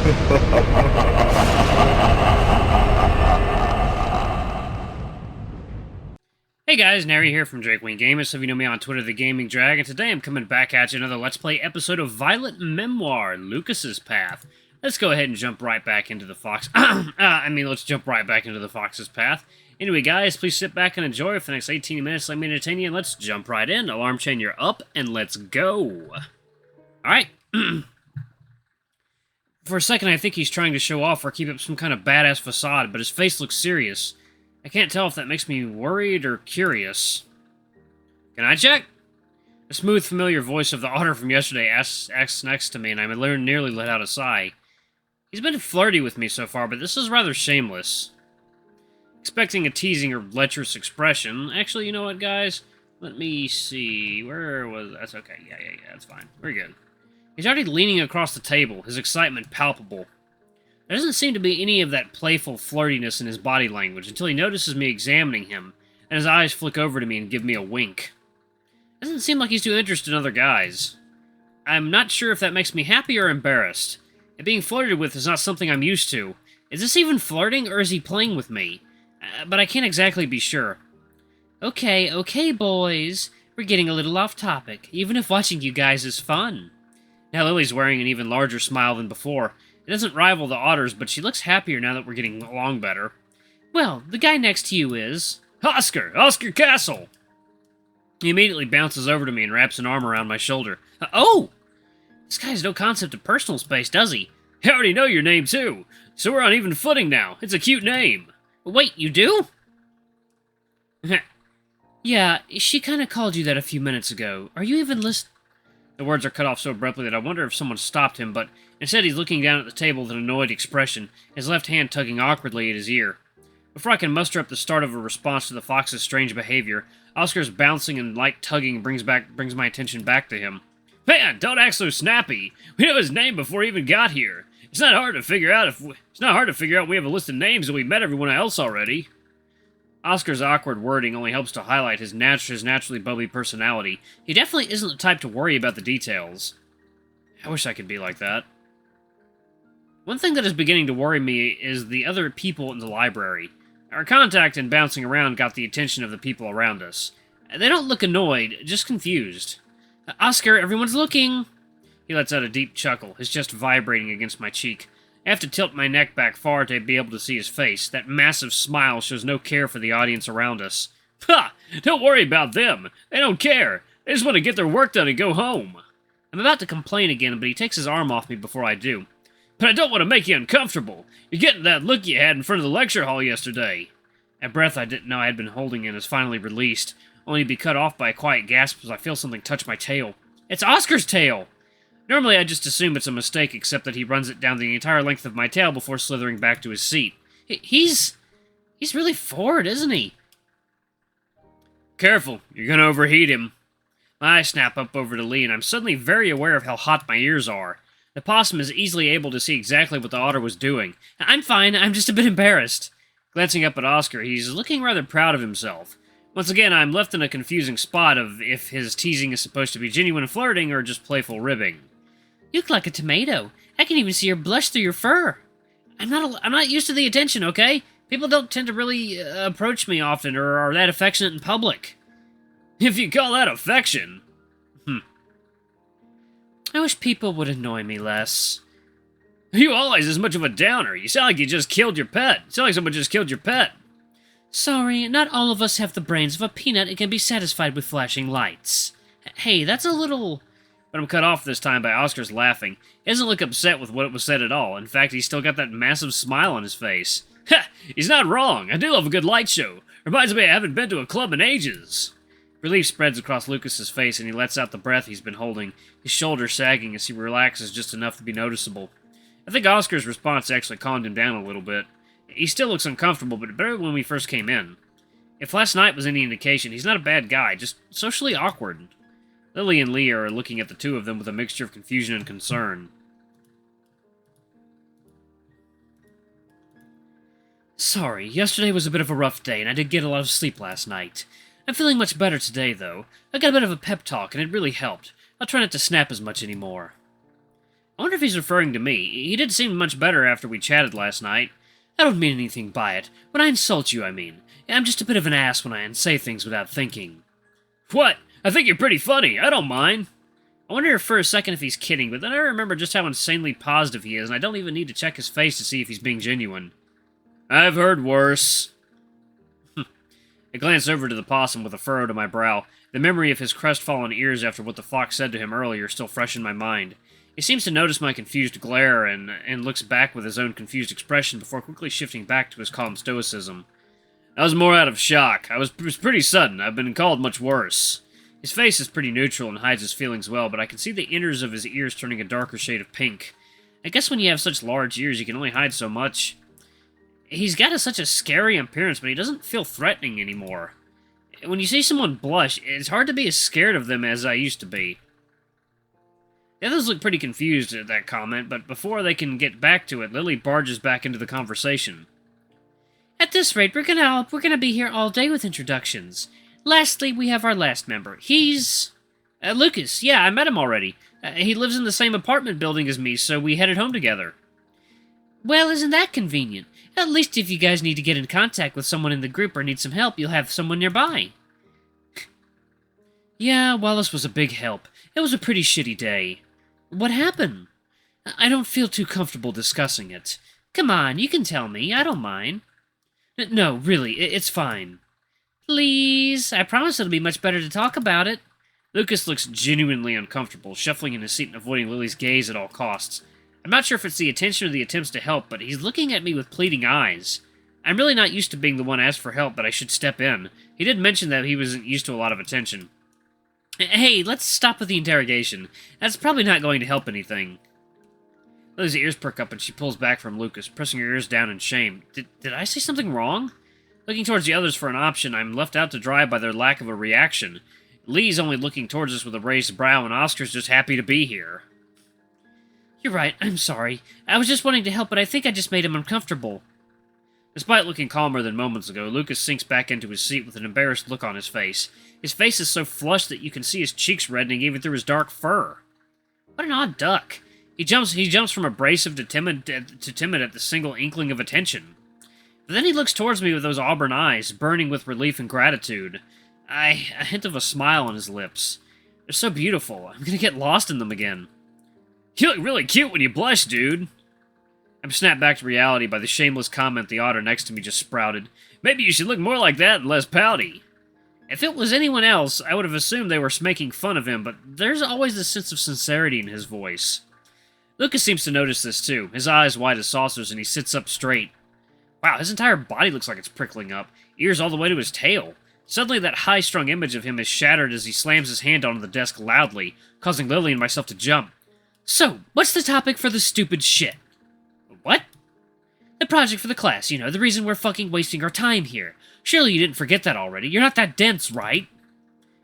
Hey guys, Nary here from Drake Wing Gamers. So if you know me on Twitter, the Gaming Dragon. Today I'm coming back at you another Let's Play episode of Violet Memoir, Lucas's Path. Let's go ahead and jump right back into the fox. Let's jump right back into the fox's path. Anyway, guys, please sit back and enjoy for the next 18 minutes. Let me entertain you, and let's jump right in. Alarm chain, you're up, and let's go. Alright. For a second, I think he's trying to show off or keep up some kind of badass facade, but his face looks serious. I can't tell if that makes me worried or curious. Can I check? A smooth, familiar voice of the otter from yesterday asks next to me, and I nearly let out a sigh. He's been flirty with me so far, but this is rather shameless. Expecting a teasing or lecherous expression. Actually, you know what, guys? Let me see. Where was... That's okay. Yeah, that's fine. We're good. He's already leaning across the table, his excitement palpable. There doesn't seem to be any of that playful flirtiness in his body language until he notices me examining him, and his eyes flick over to me and give me a wink. It doesn't seem like he's too interested in other guys. I'm not sure if that makes me happy or embarrassed. And being flirted with is not something I'm used to. Is this even flirting, or is he playing with me? But I can't exactly be sure. Okay, boys. We're getting a little off topic, even if watching you guys is fun. Now Lily's wearing an even larger smile than before. It doesn't rival the otter's, but she looks happier now that we're getting along better. Well, the guy next to you is... Oscar Castle! He immediately bounces over to me and wraps an arm around my shoulder. Oh! This guy has no concept of personal space, does he? I already know your name, too. So we're on even footing now. It's a cute name. Wait, you do? Yeah, she kinda called you that a few minutes ago. Are you even listening? The words are cut off so abruptly that I wonder if someone stopped him, but instead he's looking down at the table with an annoyed expression, his left hand tugging awkwardly at his ear. Before I can muster up the start of a response to the fox's strange behavior, Oscar's bouncing and light tugging brings my attention back to him. Man, don't act so snappy. We know his name before he even got here. It's not hard to figure out we have a list of names and we met everyone else already. Oscar's awkward wording only helps to highlight his naturally bubbly personality. He definitely isn't the type to worry about the details. I wish I could be like that. One thing that is beginning to worry me is the other people in the library. Our contact and bouncing around got the attention of the people around us. They don't look annoyed, just confused. Oscar, everyone's looking! He lets out a deep chuckle, his chest vibrating against my cheek. I have to tilt my neck back far to be able to see his face. That massive smile shows no care for the audience around us. Ha! Don't worry about them. They don't care. They just want to get their work done and go home. I'm about to complain again, but he takes his arm off me before I do. But I don't want to make you uncomfortable. You're getting that look you had in front of the lecture hall yesterday. A breath I didn't know I had been holding in is finally released, only to be cut off by a quiet gasp as I feel something touch my tail. It's Oscar's tail! Normally I just assume it's a mistake, except that he runs it down the entire length of my tail before slithering back to his seat. He's really forward, isn't he? Careful, you're gonna overheat him. My eyes snap up over to Lee, and I'm suddenly very aware of how hot my ears are. The possum is easily able to see exactly what the otter was doing. I'm fine, I'm just a bit embarrassed. Glancing up at Oscar, he's looking rather proud of himself. Once again, I'm left in a confusing spot of if his teasing is supposed to be genuine flirting or just playful ribbing. You look like a tomato. I can even see your blush through your fur. I'm not used to the attention, okay? People don't tend to really approach me often or are that affectionate in public. If you call that affection. I wish people would annoy me less. You always as much of a downer. You sound like you just killed your pet. You sound like someone just killed your pet. Sorry, not all of us have the brains of a peanut and can be satisfied with flashing lights. Hey, that's a little... But I'm cut off this time by Oscar's laughing. He doesn't look upset with what was said at all. In fact, he's still got that massive smile on his face. Ha! He's not wrong. I do love a good light show. Reminds me I haven't been to a club in ages. Relief spreads across Lucas's face, and he lets out the breath he's been holding, his shoulders sagging as he relaxes just enough to be noticeable. I think Oscar's response actually calmed him down a little bit. He still looks uncomfortable, but better than when we first came in. If last night was any indication, he's not a bad guy, just socially awkward. Lily and Lee are looking at the two of them with a mixture of confusion and concern. Sorry, yesterday was a bit of a rough day, and I did get a lot of sleep last night. I'm feeling much better today, though. I got a bit of a pep talk, and it really helped. I'll try not to snap as much anymore. I wonder if he's referring to me. He did seem much better after we chatted last night. I don't mean anything by it. When I insult you, I mean. I'm just a bit of an ass when I say things without thinking. What? I think you're pretty funny. I don't mind. I wonder for a second if he's kidding, but then I remember just how insanely positive he is, and I don't even need to check his face to see if he's being genuine. I've heard worse. I glanced over to the possum with a furrow to my brow. The memory of his crestfallen ears after what the fox said to him earlier still fresh in my mind. He seems to notice my confused glare and looks back with his own confused expression before quickly shifting back to his calm stoicism. I was more out of shock. It was pretty sudden. I've been called much worse. His face is pretty neutral and hides his feelings well, but I can see the inners of his ears turning a darker shade of pink. I guess when you have such large ears, you can only hide so much. He's got such a scary appearance, but he doesn't feel threatening anymore. When you see someone blush, it's hard to be as scared of them as I used to be. The others look pretty confused at that comment, but before they can get back to it, Lily barges back into the conversation. At this rate, we're gonna be here all day with introductions. Lastly, we have our last member. He's... Lucas. Yeah, I met him already. He lives in the same apartment building as me, so we headed home together. Well, isn't that convenient? At least if you guys need to get in contact with someone in the group or need some help, you'll have someone nearby. Yeah, Wallace was a big help. It was a pretty shitty day. What happened? I don't feel too comfortable discussing it. Come on, you can tell me. I don't mind. No, really, it's fine. Please, I promise it'll be much better to talk about it. Lucas looks genuinely uncomfortable, shuffling in his seat and avoiding Lily's gaze at all costs. I'm not sure if it's the attention or the attempts to help, but he's looking at me with pleading eyes. I'm really not used to being the one asked for help, but I should step in. He did mention that he wasn't used to a lot of attention. Hey, let's stop with the interrogation. That's probably not going to help anything. Lily's ears perk up and she pulls back from Lucas, pressing her ears down in shame. Did I say something wrong? Looking towards the others for an option, I'm left out to dry by their lack of a reaction. Lee's only looking towards us with a raised brow, and Oscar's just happy to be here. You're right, I'm sorry. I was just wanting to help, but I think I just made him uncomfortable. Despite looking calmer than moments ago, Lucas sinks back into his seat with an embarrassed look on his face. His face is so flushed that you can see his cheeks reddening even through his dark fur. What an odd duck. He jumps from abrasive to timid at the single inkling of attention. But then he looks towards me with those auburn eyes, burning with relief and gratitude. A hint of a smile on his lips. They're so beautiful. I'm gonna get lost in them again. You look really cute when you blush, dude. I'm snapped back to reality by the shameless comment the otter next to me just sprouted. Maybe you should look more like that and less pouty. If it was anyone else, I would have assumed they were making fun of him, but there's always a sense of sincerity in his voice. Lucas seems to notice this too, his eyes wide as saucers, and he sits up straight. Wow, his entire body looks like it's prickling up, ears all the way to his tail. Suddenly that high-strung image of him is shattered as he slams his hand onto the desk loudly, causing Lily and myself to jump. So, what's the topic for the stupid shit? What? The project for the class, you know, the reason we're fucking wasting our time here. Surely you didn't forget that already. You're not that dense, right?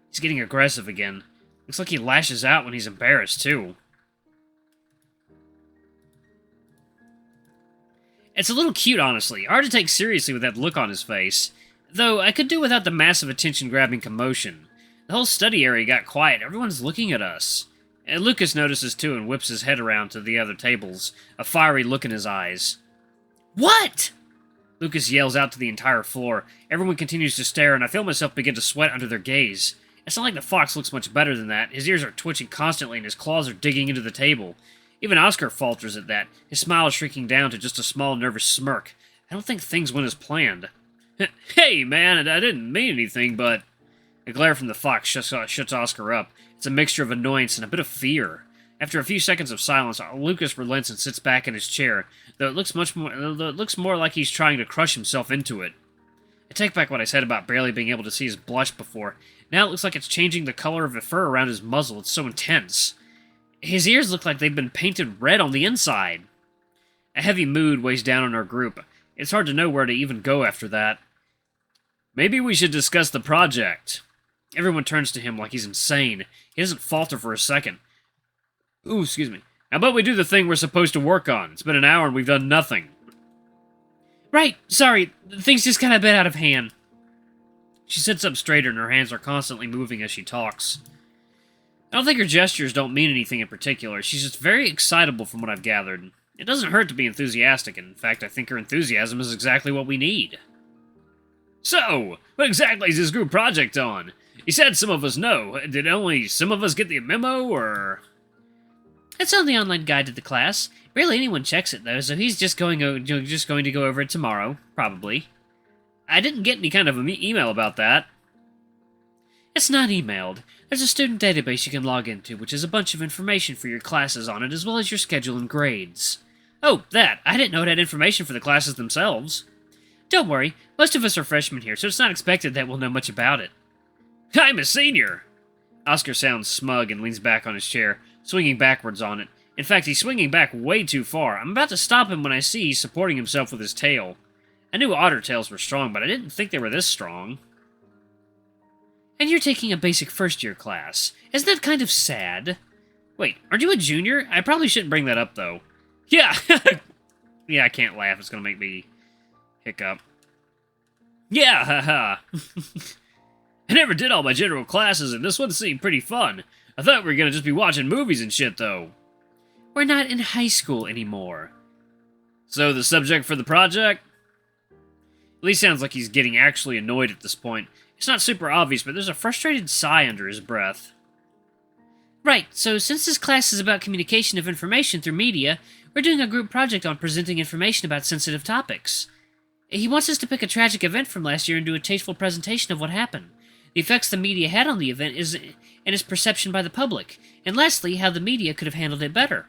He's getting aggressive again. Looks like he lashes out when he's embarrassed, too. It's a little cute, honestly. Hard to take seriously with that look on his face. Though, I could do without the massive attention-grabbing commotion. The whole study area got quiet. Everyone's looking at us. And Lucas notices too and whips his head around to the other tables, a fiery look in his eyes. What? Lucas yells out to the entire floor. Everyone continues to stare, and I feel myself begin to sweat under their gaze. It's not like the fox looks much better than that. His ears are twitching constantly, and his claws are digging into the table. Even Oscar falters at that, his smile shrinking down to just a small, nervous smirk. I don't think things went as planned. Hey, man, I didn't mean anything, but... A glare from the fox shuts Oscar up. It's a mixture of annoyance and a bit of fear. After a few seconds of silence, Lucas relents and sits back in his chair, though it looks more like he's trying to crush himself into it. I take back what I said about barely being able to see his blush before. Now it looks like it's changing the color of the fur around his muzzle. It's so intense. His ears look like they've been painted red on the inside. A heavy mood weighs down on our group. It's hard to know where to even go after that. Maybe we should discuss the project. Everyone turns to him like he's insane. He doesn't falter for a second. Ooh, excuse me. How about we do the thing we're supposed to work on? It's been an hour and we've done nothing. Right, sorry. Things just got a bit out of hand. She sits up straighter and her hands are constantly moving as she talks. I don't think her gestures don't mean anything in particular. She's just very excitable from what I've gathered. It doesn't hurt to be enthusiastic. In fact, I think her enthusiasm is exactly what we need. So, what exactly is this group project on? You said some of us know. Did only some of us get the memo, or...? It's on the online guide to the class. Barely anyone checks it, though, so he's just going to go over it tomorrow, probably. I didn't get any kind of email about that. It's not emailed. There's a student database you can log into, which has a bunch of information for your classes on it, as well as your schedule and grades. Oh, that. I didn't know it had information for the classes themselves. Don't worry, most of us are freshmen here, so it's not expected that we'll know much about it. I'm a senior! Oscar sounds smug and leans back on his chair, swinging backwards on it. In fact, he's swinging back way too far. I'm about to stop him when I see he's supporting himself with his tail. I knew otter tails were strong, but I didn't think they were this strong. And you're taking a basic first-year class. Isn't that kind of sad? Wait, aren't you a junior? I probably shouldn't bring that up, though. Yeah! Yeah, I can't laugh. It's gonna make me hiccup. Yeah, haha. I never did all my general classes, and this one seemed pretty fun. I thought we were gonna just be watching movies and shit, though. We're not in high school anymore. So the subject for the project? Lee sounds like he's getting actually annoyed at this point. It's not super obvious, but there's a frustrated sigh under his breath. Right, so since this class is about communication of information through media, we're doing a group project on presenting information about sensitive topics. He wants us to pick a tragic event from last year and do a tasteful presentation of what happened, the effects the media had on the event and its perception by the public, and lastly, how the media could have handled it better.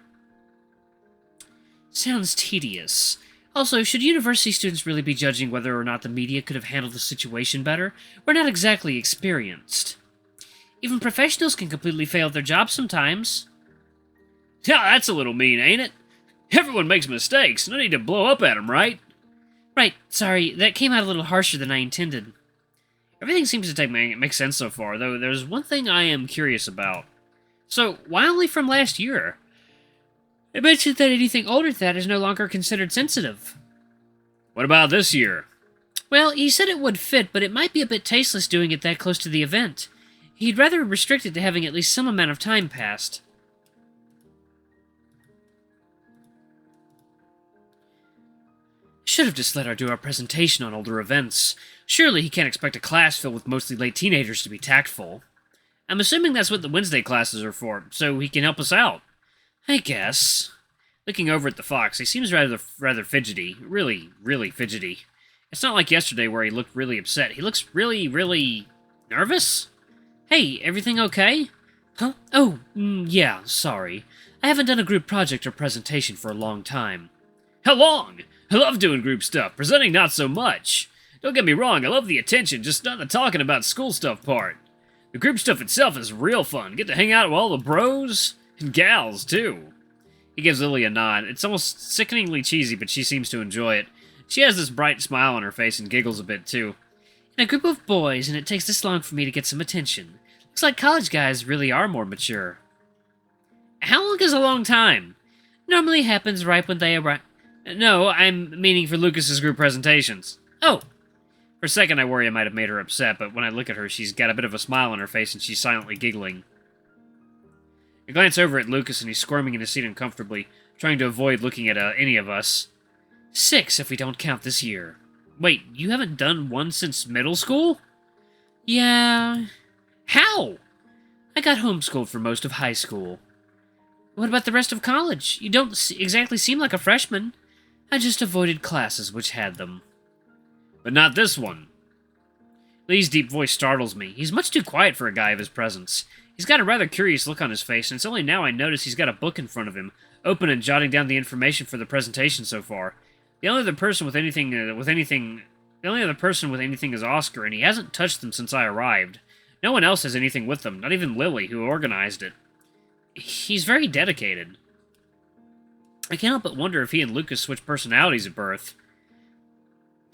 Sounds tedious. Also, should university students really be judging whether or not the media could have handled the situation better? We're not exactly experienced. Even professionals can completely fail at their jobs sometimes. Yeah, that's a little mean, ain't it? Everyone makes mistakes, no need to blow up at them, right? Right, sorry, that came out a little harsher than I intended. Everything seems to make sense so far, though there's one thing I am curious about. So, why only from last year? It mentioned that anything older than that is no longer considered sensitive. What about this year? Well, he said it would fit, but it might be a bit tasteless doing it that close to the event. He'd rather restrict it to having at least some amount of time passed. Should have just let her do our presentation on older events. Surely he can't expect a class filled with mostly late teenagers to be tactful. I'm assuming that's what the Wednesday classes are for, so he can help us out. I guess. Looking over at the fox, he seems rather fidgety. Really fidgety. It's not like yesterday where he looked really upset. He looks really nervous? Hey, everything okay? Huh? Oh, yeah, sorry. I haven't done a group project or presentation for a long time. How long? I love doing group stuff. Presenting, not so much. Don't get me wrong, I love the attention, just not the talking about school stuff part. The group stuff itself is real fun. Get to hang out with all the bros and gals, too. He gives Lily a nod. It's almost sickeningly cheesy, but she seems to enjoy it. She has this bright smile on her face and giggles a bit, too. In a group of boys, and it takes this long for me to get some attention. Looks like college guys really are more mature. How long is a long time? Normally happens right when they arrive. No, I'm meaning for Lucas's group presentations. Oh. For a second I worry I might have made her upset, but when I look at her, she's got a bit of a smile on her face and she's silently giggling. I glance over at Lucas and he's squirming in his seat uncomfortably, trying to avoid looking at any of us. 6 if we don't count this year. Wait, you haven't done one since middle school? Yeah. How? I got homeschooled for most of high school. What about the rest of college? You don't exactly seem like a freshman. I just avoided classes which had them. But not this one. Lee's deep voice startles me. He's much too quiet for a guy of his presence. He's got a rather curious look on his face, and it's only now I notice he's got a book in front of him, open and jotting down the information for the presentation so far. The only other person with anything is Oscar, and he hasn't touched them since I arrived. No one else has anything with them, not even Lily, who organized it. He's very dedicated. I can't help but wonder if he and Lucas switched personalities at birth.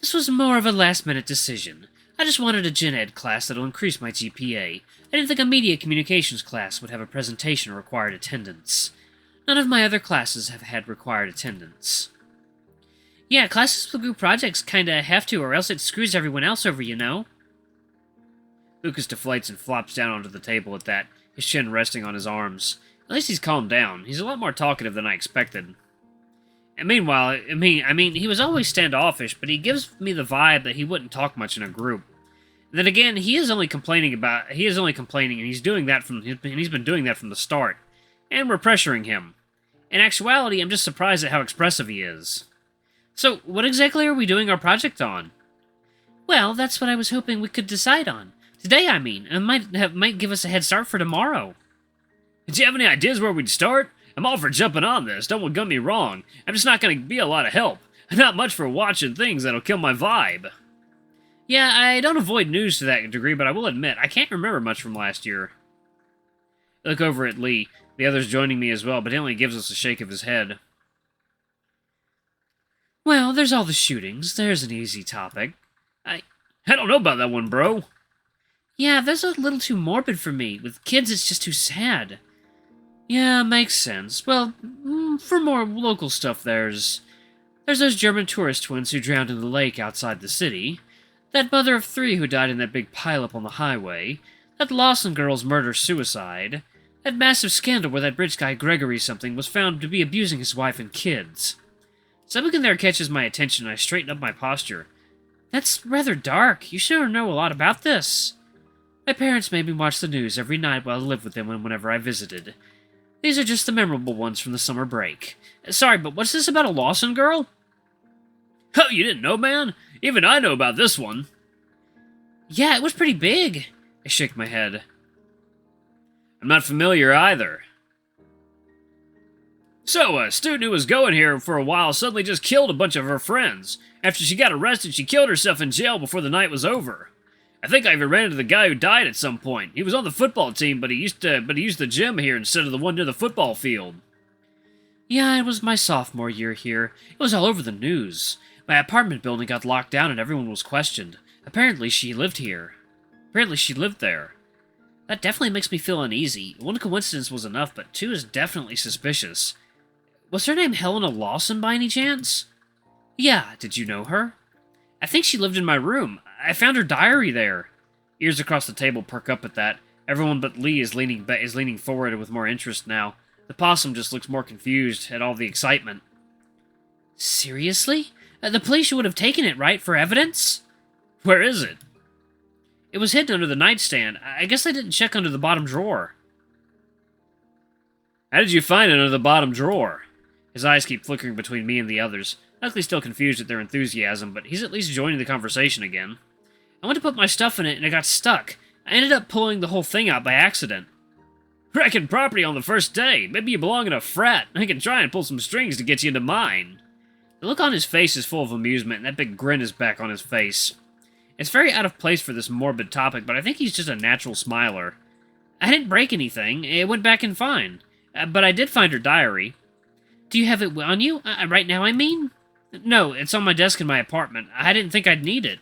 This was more of a last-minute decision. I just wanted a gen ed class that'll increase my GPA. I didn't think a media communications class would have a presentation or required attendance. None of my other classes have had required attendance. Yeah, classes with group projects kinda have to, or else it screws everyone else over, you know? Lucas deflates and flops down onto the table at that. his chin resting on his arms. At least he's calmed down. He's a lot more talkative than I expected. And meanwhile, he was always standoffish, but he gives me the vibe that he wouldn't talk much in a group. And then again, he is only complaining, and he's doing that he's been doing that from the start. And we're pressuring him. In actuality, I'm just surprised at how expressive he is. So, what exactly are we doing our project on? Well, that's what I was hoping we could decide on. Today, I mean. It might give us a head start for tomorrow. Do you have any ideas where we'd start? I'm all for jumping on this, don't get me wrong. I'm just not going to be a lot of help. Not much for watching things that'll kill my vibe. Yeah, I don't avoid news to that degree, but I will admit, I can't remember much from last year. I look over at Lee, the others joining me as well, but he only gives us a shake of his head. Well, there's all the shootings. There's an easy topic. I don't know about that one, bro. Yeah, that's a little too morbid for me. With kids, it's just too sad. Yeah, makes sense. Well, for more local stuff, there's those German tourist twins who drowned in the lake outside the city, that mother of 3 who died in that big pileup on the highway, that Lawson girl's murder-suicide, that massive scandal where that rich guy Gregory something was found to be abusing his wife and kids. Something in there catches my attention and I straighten up my posture. That's rather dark. You sure know a lot about this. My parents made me watch the news every night while I lived with them and whenever I visited. These are just the memorable ones from the summer break. Sorry, but what's this about a Lawson girl? Oh, you didn't know, man? Even I know about this one. Yeah, it was pretty big. I shake my head. I'm not familiar either. So, a student who was going here for a while suddenly just killed a bunch of her friends. After she got arrested, she killed herself in jail before the night was over. I think I even ran into the guy who died at some point. He was on the football team, but he used the gym here instead of the one near the football field. Yeah, it was my sophomore year here. It was all over the news. My apartment building got locked down and everyone was questioned. Apparently she lived here. Apparently she lived there. That definitely makes me feel uneasy. One coincidence was enough, but 2 is definitely suspicious. Was her name Helena Lawson by any chance? Yeah, did you know her? I think she lived in my room. I found her diary there. Ears across the table perk up at that. Everyone but Lee is leaning forward with more interest now. The possum just looks more confused at all the excitement. Seriously? The police would have taken it, right, for evidence? Where is it? It was hidden under the nightstand. I guess I didn't check under the bottom drawer. How did you find it under the bottom drawer? His eyes keep flickering between me and the others. Luckily still confused at their enthusiasm, but he's at least joining the conversation again. I went to put my stuff in it and it got stuck. I ended up pulling the whole thing out by accident. Wrecking property on the first day. Maybe you belong in a frat. I can try and pull some strings to get you into mine. The look on his face is full of amusement, and that big grin is back on his face. It's very out of place for this morbid topic, but I think he's just a natural smiler. I didn't break anything. It went back in fine. But I did find her diary. Do you have it on you? Right now, I mean? No, it's on my desk in my apartment. I didn't think I'd need it.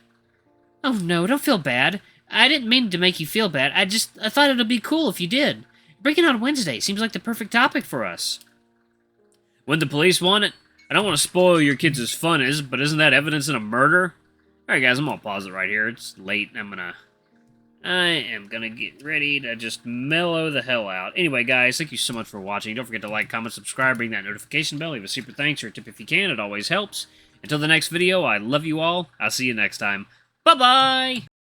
Oh no, don't feel bad. I didn't mean to make you feel bad. I thought it'd be cool if you did. Bring it on Wednesday. Seems like the perfect topic for us. When the police want it? I don't want to spoil your kids' fun, but isn't that evidence in a murder? Alright guys, I'm gonna pause it right here. It's late, and I am gonna get ready to just mellow the hell out. Anyway, guys, thank you so much for watching. Don't forget to like, comment, subscribe, ring that notification bell, leave a super thanks or a tip if you can. It always helps. Until the next video, I love you all. I'll see you next time. Bye-bye!